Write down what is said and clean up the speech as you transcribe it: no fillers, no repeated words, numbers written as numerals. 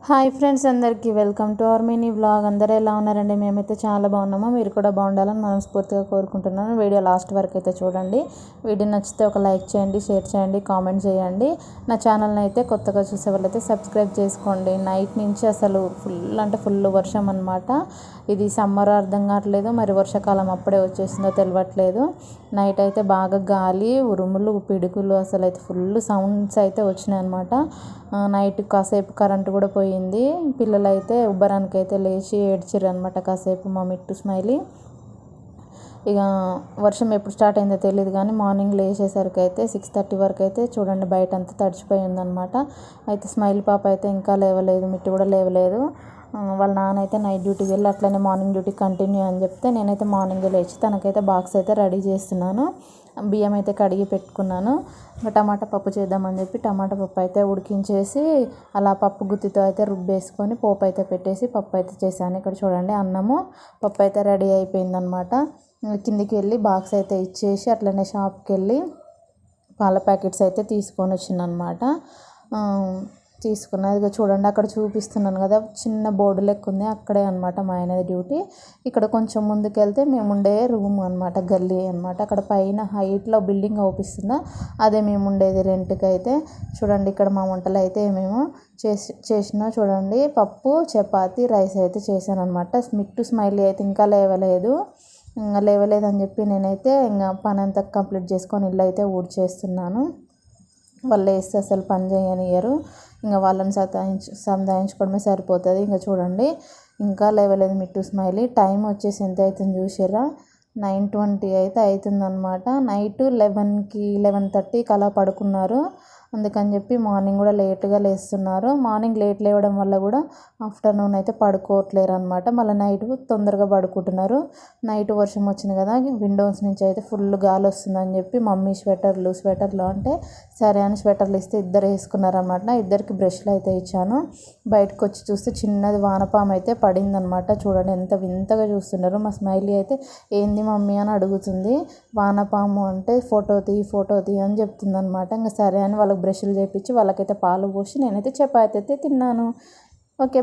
Hi friends, అందరికీ welcome to our mini vlog. అందరూ ఎలా ఉన్నారండి? మేమైతే చాలా బాగున్నాము. మీరు కూడా బాగుండాలని మనస్ఫూర్తిగా కోరుకుంటున్నాను. వీడియో లాస్ట్ వరకు అయితే చూడండి. వీడియో నచ్చితే ఒక లైక్ చేయండి, షేర్ చేయండి, కామెంట్ చేయండి. నా ఛానల్ని అయితే కొత్తగా చూసే వాళ్ళైతే సబ్స్క్రైబ్ చేసుకోండి. నైట్ నుంచి అసలు ఫుల్ వర్షం అనమాట. ఇది సమ్మర్ అర్థం కావట్లేదు, మరి వర్షాకాలం అప్పుడే వచ్చేసిందో తెలియట్లేదు. నైట్ అయితే బాగా గాలి, ఉరుములు, పిడుగులు, అసలు అయితే ఫుల్ సౌండ్స్ అయితే వచ్చినాయి అనమాట. నైట్ కాసేపు కరెంటు కూడా పోయింది. పిల్లలు అయితే ఉబ్బరానికి అయితే లేచి ఏడ్చిర్రు అనమాట కాసేపు, మా మిట్టు స్మైలీ. ఇక వర్షం ఎప్పుడు స్టార్ట్ అయిందో తెలియదు, కానీ మార్నింగ్ లేచేసరికి అయితే 6:30 వరకు అయితే చూడండి బయట అంతా తడిచిపోయి ఉందన్నమాట. అయితే స్మైల్ పాప అయితే ఇంకా లేవలేదు, మిట్టు కూడా లేవలేదు. వాళ్ళ నాన్న అయితే నైట్ డ్యూటీకి వెళ్ళి అట్లనే మార్నింగ్ డ్యూటీ కంటిన్యూ అని చెప్తే నేనైతే మార్నింగ్ లేచి తనకైతే బాక్స్ అయితే రెడీ చేస్తున్నాను. బియ్యం అయితే కడిగి పెట్టుకున్నాను. టమాటా పప్పు చేద్దామని చెప్పి టమాటా పప్పు అయితే ఉడికించేసి అలా పప్పు గుత్తితో అయితే రుబ్బేసుకొని పోపు అయితే పెట్టేసి పప్పు అయితే చేశాను. ఇక్కడ చూడండి అన్నము పప్పు అయితే రెడీ అయిపోయిందనమాట. కిందికి వెళ్ళి బాక్స్ అయితే ఇచ్చేసి అట్లనే షాప్కి వెళ్ళి పాల ప్యాకెట్స్ అయితే తీసుకొని వచ్చిందనమాట. తీసుకున్నది ఇక చూడండి, అక్కడ చూపిస్తున్నాను కదా, చిన్న బోర్డు లెక్క ఉంది, అక్కడే అనమాట మా ఆయనది డ్యూటీ. ఇక్కడ కొంచెం ముందుకు వెళ్తే మేము ఉండే రూమ్ అనమాట, గల్లీ అనమాట. అక్కడ పైన హైట్లో బిల్డింగ్ అవుపిస్తుందా, అదే మేము ఉండేది రెంట్కి. అయితే చూడండి ఇక్కడ మా వంటలు అయితే ఏమేమో చేసినా చూడండి. పప్పు, చపాతి, రైస్ అయితే చేశాను అనమాట. మిట్టు స్మైలీ అయితే ఇంకా లేవలేదని చెప్పి నేనైతే ఇంకా పని అంతా కంప్లీట్ చేసుకొని ఇల్లు అయితే ఊడ్చేస్తున్నాను. వాళ్ళు వేస్తే అసలు పని చేయనియరు, ఇంకా వాళ్ళని సంధాయించుకోవడమే సరిపోతుంది. ఇంకా చూడండి ఇంకా లేవలేదు మిట్టు స్మైలీ. టైం వచ్చేసి ఎంత అవుతుంది చూసిర్రా, 9:20 అయితే అవుతుందన్నమాట. నైట్ 11:30కి అలా పడుకున్నారు. అందుకని చెప్పి మార్నింగ్ కూడా లేట్గా లేస్తున్నారు. మార్నింగ్ లేట్ లేవడం వల్ల కూడా ఆఫ్టర్నూన్ అయితే పడుకోవట్లేరు అనమాట. మళ్ళీ నైట్ తొందరగా పడుకుంటున్నారు. నైట్ వర్షం వచ్చింది కదా, విండోస్ నుంచి అయితే ఫుల్ గాలి వస్తుందని చెప్పి మమ్మీ స్వెటర్లు అంటే సరే అని స్వెటర్లు ఇస్తే ఇద్దరు వేసుకున్నారనమాట. ఇద్దరికి బ్రష్లు అయితే ఇచ్చాను. బయటకు వచ్చి చూస్తే చిన్నది వానపాము అయితే పడిందనమాట. చూడండి ఎంత వింతగా చూస్తున్నారు. మా స్మైలీ అయితే ఏంది మమ్మీ అని అడుగుతుంది. వానపాము అంటే ఫోటో తీ అని చెప్తుంది అనమాట. ఇంకా సరే అని వాళ్ళకి బ్రష్లు చేయించి వాళ్ళకైతే పాలు పోసి నేనైతే చపాతి అయితే తిన్నాను. ఓకే.